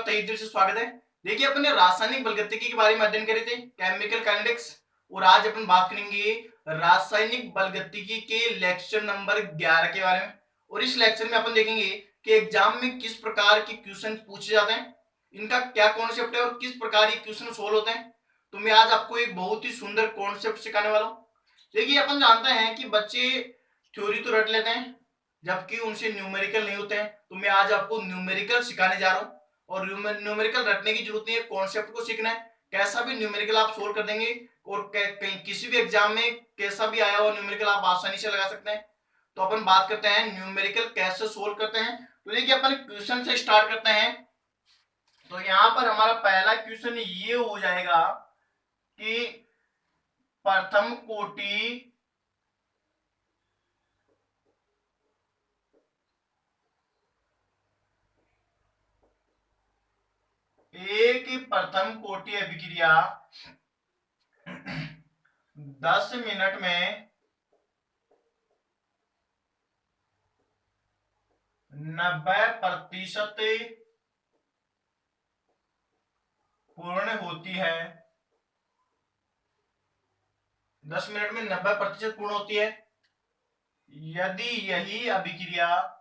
तहे दिल से स्वागत है। देखिए अपने रासायनिक बलगतिकी के बारे में अध्ययन करे थे, केमिकल काइनेटिक्स, और आज अपन बात करेंगे रासायनिक बलगतिकी के लेक्चर नंबर 11 के बारे में। और इस लेक्चर में अपन देखेंगे कि एग्जाम में किस प्रकार के क्वेश्चन पूछे जाते हैं, इनका क्या कॉन्सेप्ट है और किस प्रकार ये क्वेश्चन सोल्व होते हैं। तो मैं आज आपको एक बहुत ही सुंदर कॉन्सेप्ट सिखाने वाला हूँ। देखिए अपन जानते हैं कि बच्चे थ्योरी तो रट लेते हैं जबकि उनसे न्यूमेरिकल नहीं होते हैं, तो मैं आज आपको न्यूमेरिकल सिखाने जा रहा हूँ। और न्यूमेरिकल रटने की जरूरत नहीं है, कॉन्सेप्ट को सीखना है। कैसा भी न्यूमेरिकल आप सोल्व कर देंगे और कहीं किसी भी एग्जाम में कैसा भी आया हुआ न्यूमेरिकल आप आसानी से लगा सकते हैं। तो अपन बात करते हैं न्यूमेरिकल कैसे सोल्व करते हैं। तो देखिए अपन क्वेश्चन से स्टार्ट करते हैं। तो यहाँ पर हमारा पहला क्वेश्चन ये हो जाएगा कि प्रथम कोटि एक प्रथम कोटि अभिक्रिया 10 मिनट में 90% पूर्ण होती है। 10 मिनट में 90% पूर्ण होती है यदि यही अभिक्रिया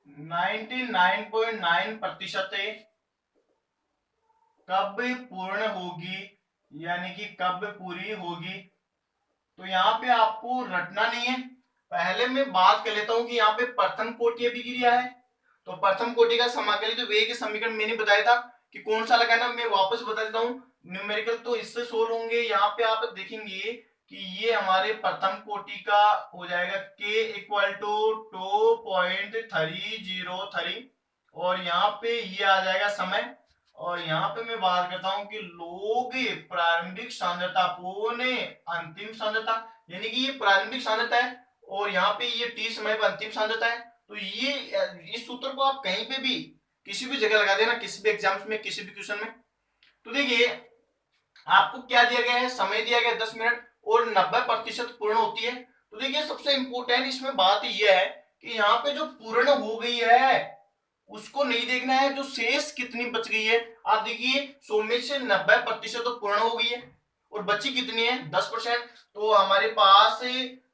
99.9% कब पूर्ण होगी, यानी कि कब पूरी होगी। तो यहाँ पे आपको रटना नहीं है। पहले मैं बात कर लेता हूं कि यहाँ पे प्रथम कोटि अभिक्रिया है। तो प्रथम कोटि का समाकलित तो वेग समीकरण मैंने बताया था कि कौन सा लगाना, मैं वापस बता देता हूँ। न्यूमेरिकल तो इससे सोल्व होंगे। यहाँ पे आप देखेंगे कि ये हमारे प्रथम कोटि का हो जाएगा k इक्वल टू 2.303 और यहाँ पे ये आ जाएगा समय। और यहाँ पे मैं बात करता हूं कि लोग प्रारंभिक सांद्रता पौने अंतिम सांद्रता, यानी कि ये प्रारंभिक सांद्रता है और यहाँ पे ये t समय पर अंतिम सांद्रता है। तो ये इस सूत्र को आप कहीं पे भी किसी भी जगह लगा देना, किसी भी एग्जाम्स में, किसी भी क्वेश्चन में। तो देखिए आपको क्या दिया गया है, समय दिया गया 10 मिनट और 90% पूर्ण होती है। तो देखिए सबसे इंपोर्टेंट इसमें बात यह है कि यहाँ पे जो पूर्ण हो गई है उसको नहीं देखना है, जो शेष कितनी बच गई है। आप देखिए 100 में से 90% तो पूर्ण हो गई है और बची कितनी है 10%। तो हमारे पास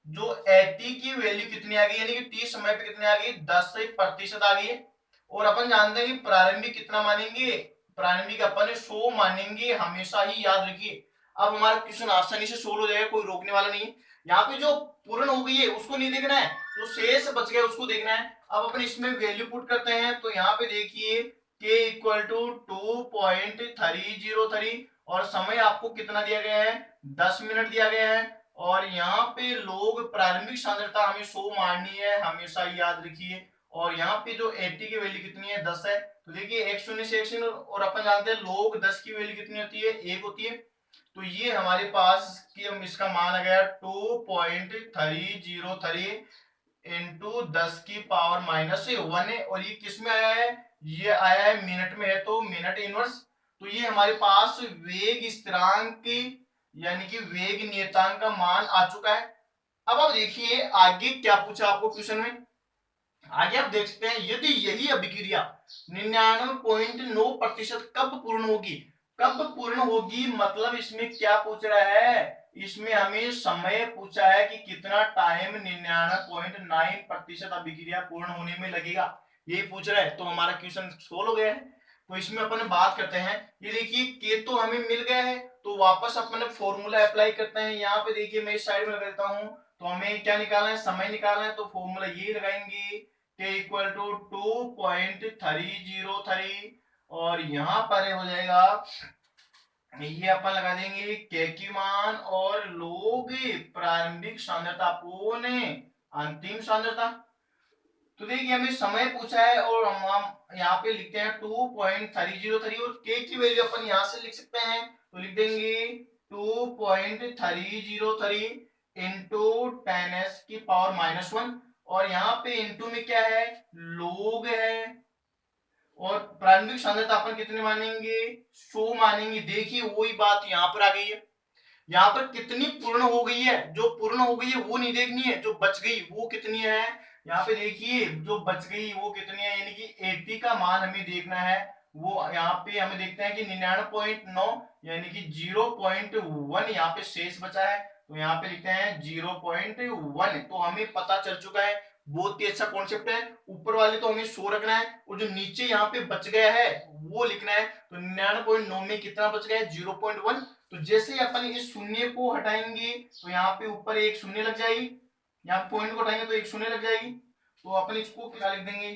जो 80 की वैल्यू कितनी आ गई, यानी कि t समय पे कितनी आ गई 10% आ गई है। और अपन जानते हैं कि प्रारंभिक कितना मानेंगे, प्रारंभिक अपन 100 मानेंगे, हमेशा ही याद रखिए। अब हमारा क्वेश्चन आसानी से सोल्व हो जाएगा, कोई रोकने वाला नहीं है। यहाँ पे जो पूर्ण हो गई है उसको नहीं देखना है, जो शेष बच गया उसको देखना है। अब अपन इसमें वैल्यू पुट करते हैं। तो यहाँ पे देखिए k इक्वल टू 2.303 और समय आपको कितना दिया गया है 10 मिनट दिया गया है। और यहाँ पे लोग प्रारंभिक सांद्रता हमें 100 माननी है, हमेशा याद रखिए। और यहाँ पे जो 80 की वैल्यू कितनी है 10 है। तो देखिए 1 शून्य से 1 शून्य और अपन जानते हैं लोग 10 की वैल्यू कितनी होती है 1 होती है। तो ये हमारे पास कि हम इसका मान आ गया 2.303 इंटू 10 की पावर माइनस 1 है। और ये किस में आया है, ये आया है मिनट में है, तो मिनट इनवर्स। तो ये हमारे पास वेग स्थिरांक यानी कि वेग नियतांक का मान आ चुका है। अब आप देखिए आगे क्या पूछा आपको क्वेश्चन में। आगे आप देख सकते हैं यदि यही अभिक्रिया 99.9% कब पूर्ण होगी। कब पूर्ण होगी मतलब इसमें क्या पूछ रहा है, इसमें हमें समय पूछा है कि कितना टाइम 99.9% अभिक्रिया पूर्ण होने में लगेगा, ये पूछ रहा है। तो हमारा क्वेश्चन सोल्व हो गया है। तो इसमें अपन बात करते हैं, ये देखिए के तो हमें मिल गया है, तो वापस अपन फॉर्मूला अप्लाई करते हैं। यहाँ पे देखिए मैं इस साइड में लगा देता हूँ। तो हमें क्या निकालना है, समय निकालना है। तो फॉर्मूला ये लगाएंगे k इक्वल टू 2.303 और यहाँ पर हो जाएगा ये अपन लगा देंगे k की मान और लोग प्रारंभिक सांद्रता पौने अंतिम सांद्रता। तो देखिए हमें समय पूछा है और हम यहाँ पे लिखते हैं 2.303 और k की वैल्यू अपन यहाँ से लिख सकते हैं। तो लिख देंगे 2.303 इंटू 10s की पावर माइनस 1 और यहाँ पे इंटू में क्या है लोग है और प्रारंभिक सांद्रता अपन कितने मानेंगे 100 मानेंगे। देखिए वही बात यहाँ पर आ गई है। यहाँ पर कितनी पूर्ण हो गई है, जो पूर्ण हो गई है वो नहीं देखनी है, जो बच गई वो कितनी है। यहाँ पे देखिए जो बच गई वो कितनी है, यानी कि 80 का मान हमें देखना है। वो यहाँ पे हमें देखते हैं कि 99.9 यानी कि 0.1 यहाँ पे शेष बचा है, तो यहाँ पे लिखते हैं 0.1। तो हमें पता चल चुका है, बहुत ही अच्छा कॉन्सेप्ट है। ऊपर वाले तो हमें 100 रखना है और जो नीचे यहाँ पे बच गया है वो लिखना है। तो 99.9 में कितना बच गया है, 0.1। तो जैसे अपन इस शून्य को हटाएंगे तो यहाँ पे ऊपर एक शून्य लग जाएगी, यहाँ पॉइंट को हटाएंगे तो एक शून्य लग जाएगी, तो अपन इसको क्या लिख देंगे,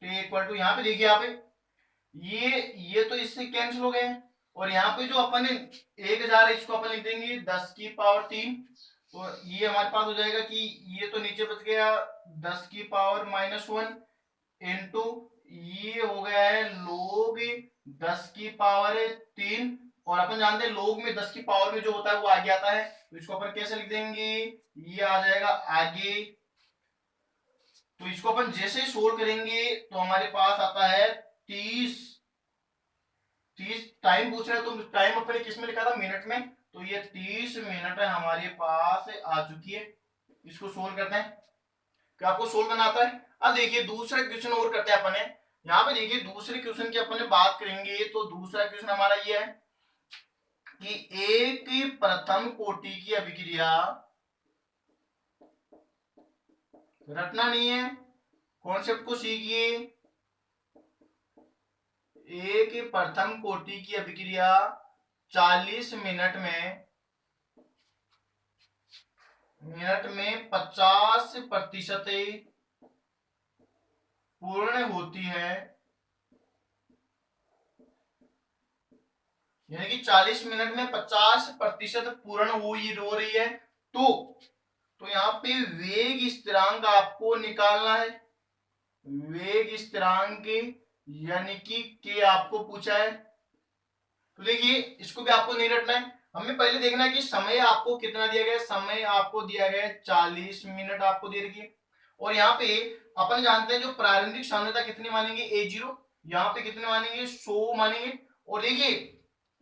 तो इक्वल टू यहाँ पे देखिए यहाँ पे ये तो इससे कैंसिल हो गए हैं। और यहाँ पे जो अपन ने 1000 है इसको अपन लिख देंगे 10⁻3। तो ये हमारे पास हो जाएगा कि ये तो नीचे बच गया 10⁻−1 इंटू ये हो गया है लोग 10⁻3। और अपन जानते हैं लोग में 10 की पावर में जो होता है वो आगे आता है, तो इसको अपन कैसे लिख देंगे, ये आ जाएगा आगे। तो इसको अपन जैसे ही सोल्व करेंगे तो हमारे पास आता है 30। टाइम पूछ रहे हैं तो टाइम अपने किस में लिखा था, मिनट में, तो ये 30 मिनट हमारे पास आ चुकी है। इसको सोल्व करते हैं, क्या आपको सोल्व करना आता है। अब देखिए दूसरा क्वेश्चन और करते हैं अपने। यहाँ पे देखिए दूसरे क्वेश्चन की अपन बात करेंगे, तो दूसरा क्वेश्चन हमारा ये है कि एक प्रथम कोटि की अभिक्रिया, रटना नहीं है, कॉन्सेप्ट को सीखिए। एक प्रथम कोटि की अभिक्रिया 40 मिनट में 50% पूर्ण होती है, यानी कि 40 मिनट में 50% पूर्ण हो रही है। तो यहाँ पे वेग स्थिरांक आपको निकालना है, वेग स्थिरांक यानी कि के आपको पूछा है। तो देखिए इसको भी आपको नहीं रटना है, हमें पहले देखना है कि समय आपको कितना दिया गया है। समय आपको दिया गया है 40 मिनट आपको दे रखी है। और यहाँ पे अपन जानते हैं जो प्रारंभिक सांद्रता कितनी मानेंगे, A0, यहाँ पे कितने मानेंगे, 100 मानेंगे। और देखिए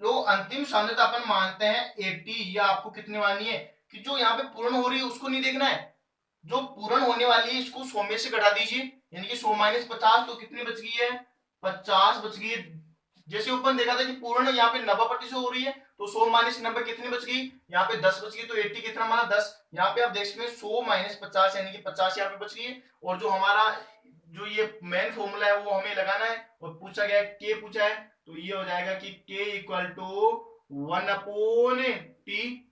जो अंतिम सांद्रता अपन मानते हैं 80, ये आपको कितनी माननी है, कि जो यहाँ पे पूर्ण हो रही है उसको नहीं देखना है, जो पूर्ण होने वाली है इसको 100 में से घटा दीजिए, यानी कि 100 - 50 तो कितनी बच गई है, 50 बच गई है। जैसे ऊपर देखा था कि पूर्ण यहाँ पे 90% हो रही है, तो 100 - 90 कितनी बच गई, यहाँ पे 10 बच गई, तो 80 कितना माना, 10। यहाँ पे आप देख सकते हैं 100 - 50 यानी कि 50 यहाँ पे बच गई है। और जो हमारा जो ये मेन फॉर्मूला है वो हमें लगाना है, और पूछा गया के पूछा है, तो ये हो जाएगा कि के इक्वल टू 1/T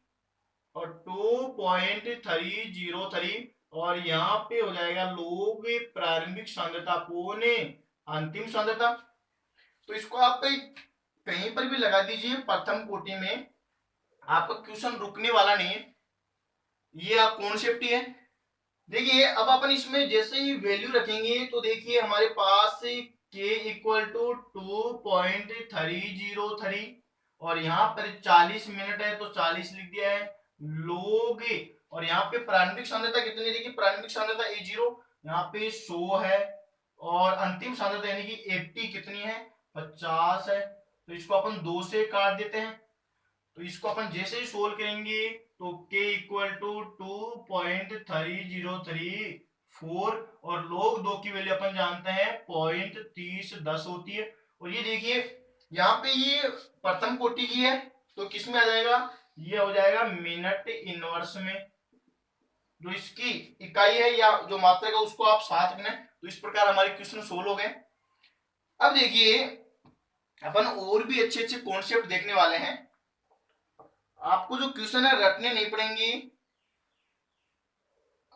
और 2.303। और यहाँ पे हो जाएगा लोग प्रारंभिक सांद्रता पौने अंतिम सांद्रता। तो इसको आप कहीं पर भी लगा दीजिए प्रथम कोटि में, आपका क्वेश्चन रुकने वाला नहीं है, ये आप कॉन्सेप्ट ही है। देखिए अब अपन इसमें जैसे ही वैल्यू रखेंगे तो देखिए हमारे पास के इक्वल टू 2.303, और यहाँ पर 40 मिनट है तो 40 लिख दिया है लोग। और यहाँ पे प्रारंभिक सांद्रता कितनी, देखिए प्रारंभिक सांद्रता A0 यहाँ पे 100 है, और अंतिम सांद्रता यानी कि 80 कितनी है, 50 है। तो इसको अपन 2 से काट देते हैं, तो इसको अपन जैसे ही सोल्व करेंगे तो k इक्वल टू 2.3034, और लोग दो की वैल्यू अपन जानते हैं 0.3010 होती है। और ये देखिए यहाँ पे ये प्रथम कोटि की है, तो किस में आ जाएगा, ये हो जाएगा मिनट इनवर्स में। जो इसकी इकाई है या जो मात्रक है उसको आप साथ रखना है। तो इस प्रकार हमारे क्वेश्चन सोल्व हो गए। अब देखिए अपन और भी अच्छे अच्छे कॉन्सेप्ट देखने वाले हैं, आपको जो क्वेश्चन है रटने नहीं पड़ेंगे।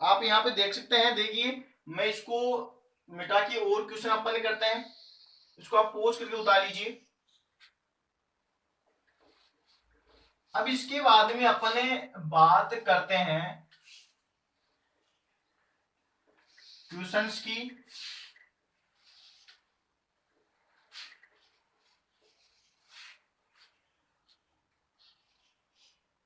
आप यहाँ पे देख सकते हैं, देखिए मैं इसको मिटा के और क्वेश्चन अपन करते हैं, इसको आप पोज करके उतार लीजिए। अब इसके बाद में अपने बात करते हैं क्वेश्चंस की।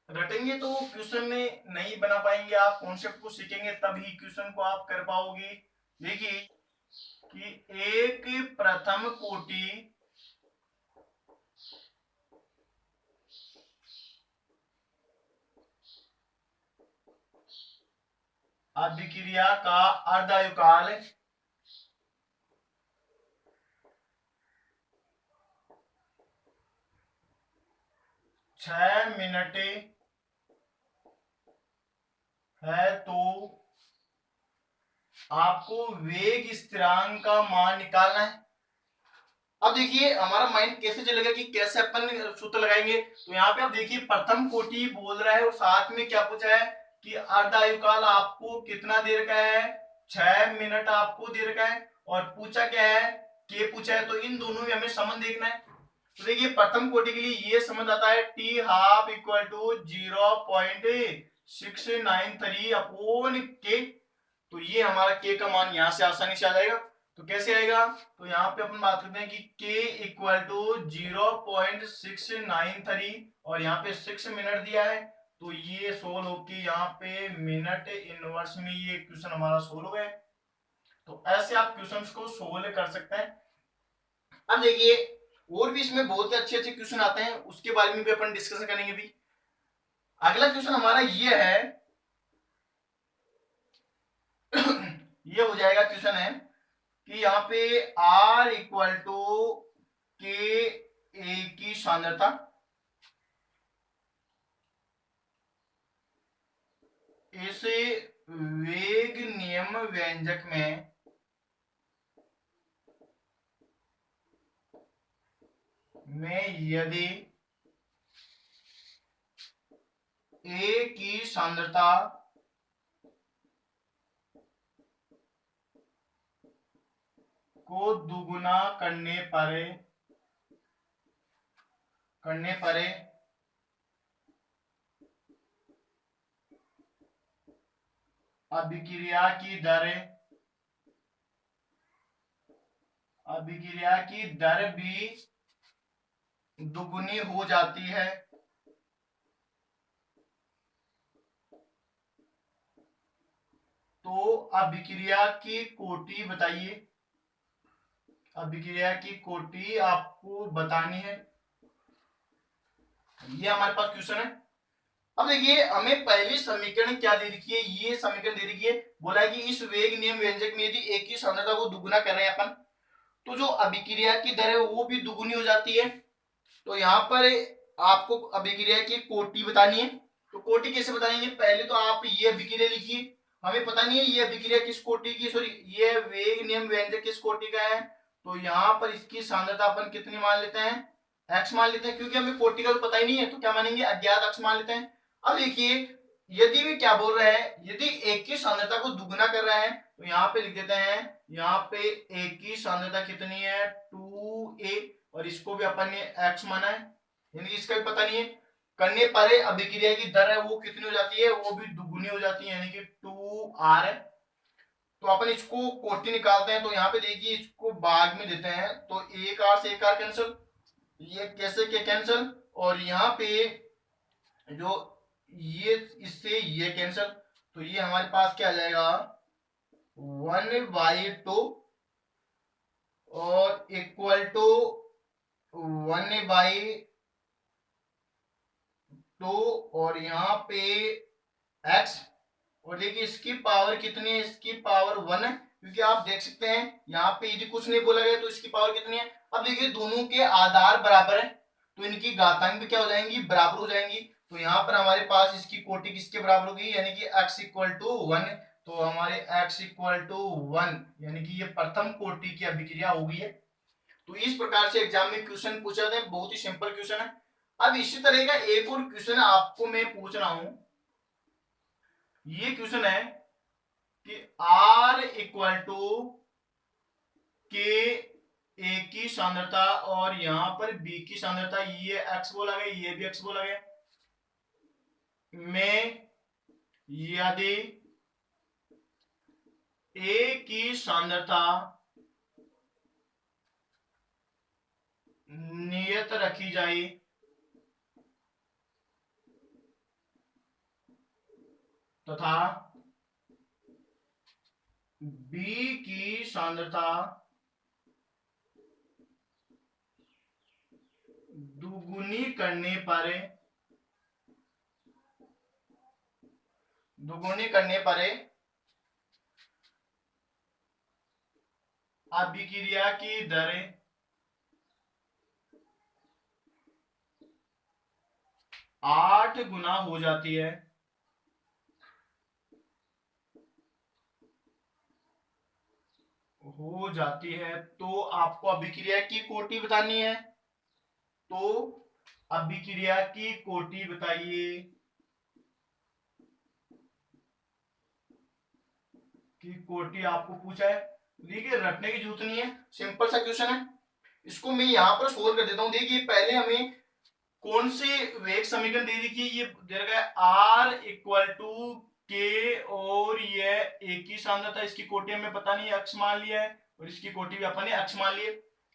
रटेंगे तो क्वेश्चन में नहीं बना पाएंगे, आप कॉन्सेप्ट को सीखेंगे तभी क्वेश्चन को आप कर पाओगे। देखिए कि एक प्रथम कोटि अभिक्रिया का अर्धायुकाल 6 मिनट है तो आपको वेग स्थिरांक का मान निकालना है। अब देखिए हमारा माइंड कैसे चलेगा कि कैसे अपन सूत्र लगाएंगे। तो यहाँ पे आप देखिए प्रथम कोटि बोल रहा है और साथ में क्या पूछा है कि अर्धायुकाल आपको कितना दे रखा है, 6 मिनट आपको दे रखा है और पूछा क्या है, के पूछा है। तो इन दोनों में हमें संबंध देखना है। तो देखिए प्रथम कोटि के लिए ये संबंध आता है T half equal to 0.693 upon K. तो ये हमारा के का मान यहां से आसानी से आ जाएगा। तो कैसे आएगा, तो यहाँ पे अपन बात करते हैं कि k इक्वल टू 0.693 और यहाँ पे 6 मिनट दिया है। तो ये सोल्व होके यहाँ पे मिनट इनवर्स में ये क्वेश्चन हमारा सोल्व हो गया। तो ऐसे आप क्वेश्चंस को सोल्व कर सकते हैं। अब देखिए और भी इसमें बहुत अच्छे अच्छे क्वेश्चन आते हैं, उसके बारे में भी अपन डिस्कशन करेंगे भी। अगला क्वेश्चन हमारा ये है ये हो जाएगा, क्वेश्चन है कि यहाँ पे R इक्वल टू के ए की सांद्रता इस वेग नियम व्यंजक में यदि ए की सांद्रता को दुगुना करने पर अभिक्रिया की दर भी दुगुनी हो जाती है। तो अभिक्रिया की कोटि बताइए, अभिक्रिया की कोटि आपको बतानी है। ये हमारे पास क्वेश्चन है। अब देखिए हमें पहली समीकरण क्या दे रखी है, ये समीकरण दे रखी है, बोला है कि इस वेग नियम व्यंजक में यदि एक की सांद्रता को दुगुना कर रहे हैं अपन, तो जो अभिक्रिया की दर है वो भी दुगुनी हो जाती है। तो यहाँ पर आपको अभिक्रिया की कोटि बतानी है। तो कोटि कैसे बताएंगे, पहले तो आप ये अभिक्रिया लिखिए, हमें पता नहीं है ये अभिक्रिया किस कोटि की, सॉरी ये वेग नियम व्यंजक किस कोटि का है। तो यहाँ पर इसकी सांद्रता अपन कितनी मान लेते हैं, x मान लेते हैं, क्योंकि हमें कोटि का तो पता ही नहीं है तो क्या मानेंगे, अज्ञात x मान लेते हैं। अब देखिए यदि भी क्या बोल रहे हैं, यदि एक की सांद्रता को दुगुना कर रहा है तो यहाँ पे लिख देते हैं, यहाँ पे एक की सांद्रता कितनी है 2a और इसको भी अपन ने x माना है, यानी इसका भी पता नहीं है। करने पर अभिक्रिया की दर है वो कितनी हो जाती है, वो भी दुगुनी हो जाती है, यानी कि 2r है। तो अपन इसको कोटि निकालते हैं। तो यहाँ पे देखिए इसको भाग में देते हैं तो एक r से एक r कैंसिल, ये कैसे के कैंसिल, और यहाँ पे जो ये इससे ये कैंसिल, तो ये हमारे पास क्या आ जाएगा 1/2 और इक्वल टू 1/2 और यहाँ पे x, और देखिए इसकी पावर कितनी है, इसकी पावर 1 है, क्योंकि आप देख सकते हैं यहाँ पे यदि कुछ नहीं बोला गया तो इसकी पावर कितनी है। अब देखिए दोनों के आधार बराबर है तो इनकी घातांक भी क्या हो जाएंगी, बराबर हो जाएंगी। तो यहाँ पर हमारे पास इसकी कोटि किसके बराबर होगी, यानी कि x इक्वल टू 1। तो हमारे x इक्वल टू 1 यानी कि ये प्रथम कोटि की अभिक्रिया होगी है। तो इस प्रकार से एग्जाम में क्वेश्चन पूछा था, बहुत ही सिंपल क्वेश्चन है। अब इसी तरह का एक और क्वेश्चन आपको मैं पूछ रहा हूं, ये क्वेश्चन है कि R इक्वल टू के ए की सांद्रता और यहां पर B की सांद्रता, ये x बोला गया, ये भी x बोला गया, में यदि A की सांद्रता नियत रखी जाए तथा B की सांद्रता दुगुनी करने पर अभिक्रिया की दरें 8 गुना हो जाती है, तो आपको अभिक्रिया की कोटि बतानी है। तो अभिक्रिया की कोटि बताइए कि कोटि आपको पूछा है। देखिए रटने की जरूरत नहीं है, सिंपल सा क्वेश्चन है। इसको मैं यहां पर सोल्व कर देता हूं। देखिए पहले हमें कौन से वेग समीकरण दे दी, ये दे रखा है आर इक्वल टू के, और ये एक ही सांद्रता, इसकी कोटि हमें पता नहीं है, अक्ष मान लिया है, और इसकी कोटि भी अपन ने अक्ष मान ली है।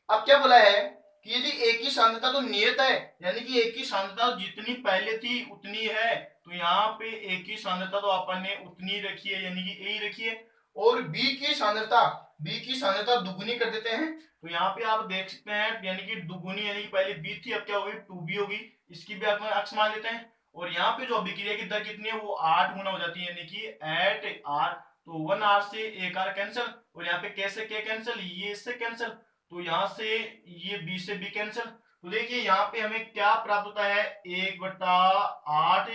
अब क्या बोला है कि यदि एक ही सांद्रता तो नियत है, यानी कि एक ही सांद्रता जितनी पहले थी उतनी है, तो यहाँ पे एक ही सांद्रता तो अपन ने उतनी रखी है, यानी कि यही रखी है। और बी की सांद्रता दुगुनी कर देते हैं, तो यहाँ पे आप देख सकते हैं, यानी कि दुगुनी, यानी कि पहले बी थी, अब क्या होगी 2b होगी, इसकी भी अपन अक्ष मान लेते हैं। और यहाँ पे जो अभिक्रिया की दर कितनी है, वो 8 गुना हो जाती है, यानी कि एट आर, तो 1 आर से एक आर कैंसिल, और यहाँ पे कैसे के कैंसिल, ये इससे कैंसिल, तो यहाँ से ये बी से बी कैंसिल। तो देखिए यहाँ पे हमें क्या प्राप्त होता है, 1/8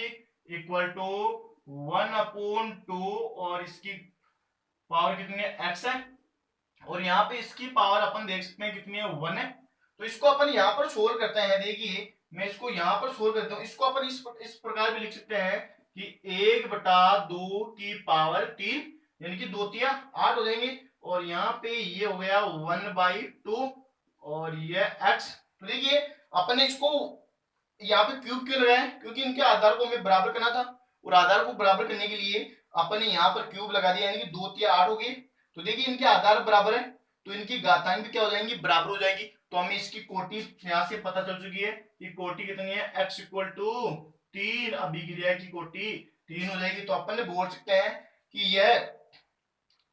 इक्वल टू 1/2, और इसकी पावर कितनी है, एक्स है, और यहाँ पे इसकी पावर अपन देख सकते हैं कितनी है, 1 है। तो इसको अपन यहाँ पर सोल्व करते हैं। देखिए मैं इसको यहाँ पर सोल्व करता हूँ। इसको अपन इस प्रकार भी लिख सकते हैं कि 1/2 की पावर 3, यानी कि 2 तिया 8 हो जाएंगे, और यहाँ पे ये हो गया 1/2, और ये x। तो देखिए अपन ने इसको यहाँ पे क्यूब क्यों लगाया, क्योंकि इनके आधार को हमें बराबर करना था, और आधार को बराबर करने के लिए अपन ने यहाँ पर क्यूब लगा दिया, यानी कि 2 तिया 8 हो गई। तो देखिए इनके आधार बराबर है, तो इनकी घातांक भी क्या हो जाएंगी, बराबर हो जाएगी। तो हमें इसकी कोटि यहाँ से पता चल चुकी है कि कोटि कितनी है, x इक्वल टू 3, अभिक्रिया की कोटि 3 हो जाएगी। तो अपन ने बोल सकते हैं कि यह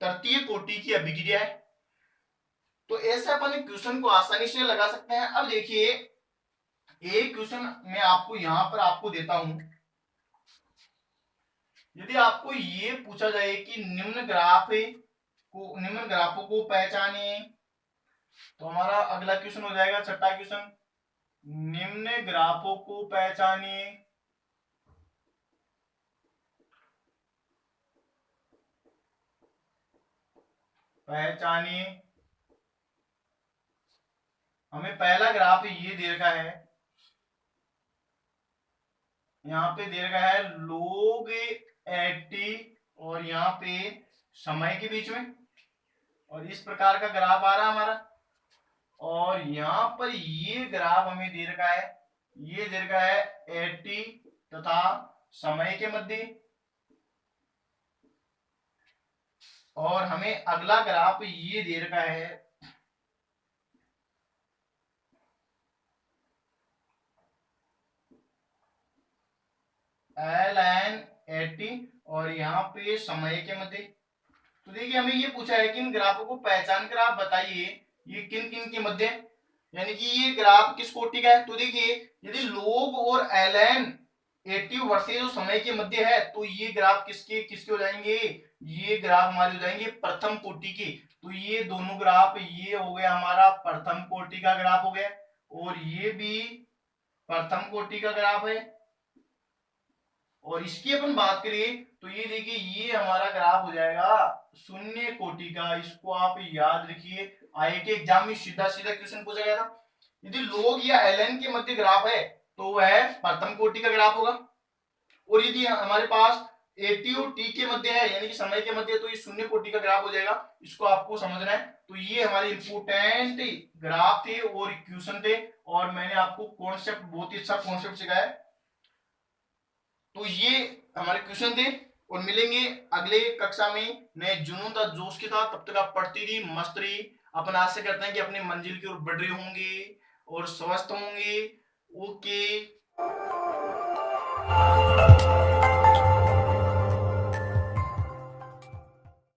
तृतीय कोटि की अभिक्रिया है। तो ऐसे अपन क्वेश्चन को आसानी से लगा सकते हैं। अब देखिए एक क्वेश्चन मैं आपको यहां पर आपको देता हूं। यदि आपको ये पूछा जाए कि निम्न ग्राफों को पहचानिए, तो हमारा अगला क्वेश्चन हो जाएगा छठा क्वेश्चन, निम्न ग्राफों को पहचानिए। हमें पहला ग्राफ ये दे रखा है, यहाँ पे दे रखा है log 80, और यहाँ पे समय के बीच में, और इस प्रकार का ग्राफ आ रहा है हमारा। और यहाँ पर ये ग्राफ हमें दे रखा है, ये दे रखा है 80 तथा समय के मध्य। और हमें अगला ग्राफ ये दे रखा है ln 80, और यहाँ पे समय के मध्य। तो देखिए हमें ये पूछा है कि इन ग्राफों को पहचान कर आप बताइए ये किन किन के मध्य, यानी कि ये ग्राफ किस कोटि का है। तो देखिए यदि लोग और ln 80 वर्सेस जो समय के मध्य है, तो ये ग्राफ किसके किसके हो जाएंगे, ये ग्राफ हमारे हो जाएंगे प्रथम कोटि के। तो ये दोनों ग्राफ, ये हो गया हमारा प्रथम कोटि का ग्राफ हो गया, और ये भी प्रथम कोटि का ग्राफ है। और इसकी अपन बात करें तो ये देखिए ये हमारा ग्राफ हो जाएगा शून्य कोटि का। इसको आप याद रखिए, आईआईटी एग्जाम में सीधा सीधा क्वेश्चन पूछा गया था। यदि लोग या एलएन के मध्य ग्राफ है तो वह प्रथम कोटि का ग्राफ होगा, और यदि हमारे पास 80 और टी के मध्य है, यानी कि समय के मध्य, तो ये शून्य कोटि का ग्राफ हो जाएगा। इसको आपको समझना है। तो ये हमारे इंपोर्टेंट ग्राफ थे और इक्वेशन थे, और मैंने आपको कॉन्सेप्ट, बहुत ही अच्छा कॉन्सेप्ट सिखाया। तो ये हमारे क्वेश्चन थे, और मिलेंगे अगले कक्षा में नए जुनून तथा जोश के साथ। तब तक आप पढ़ती रही, मस्त रही। अपन आशा करते हैं कि अपनी मंजिल की ओर बढ़ रहे होंगे और स्वस्थ होंगे। ओके।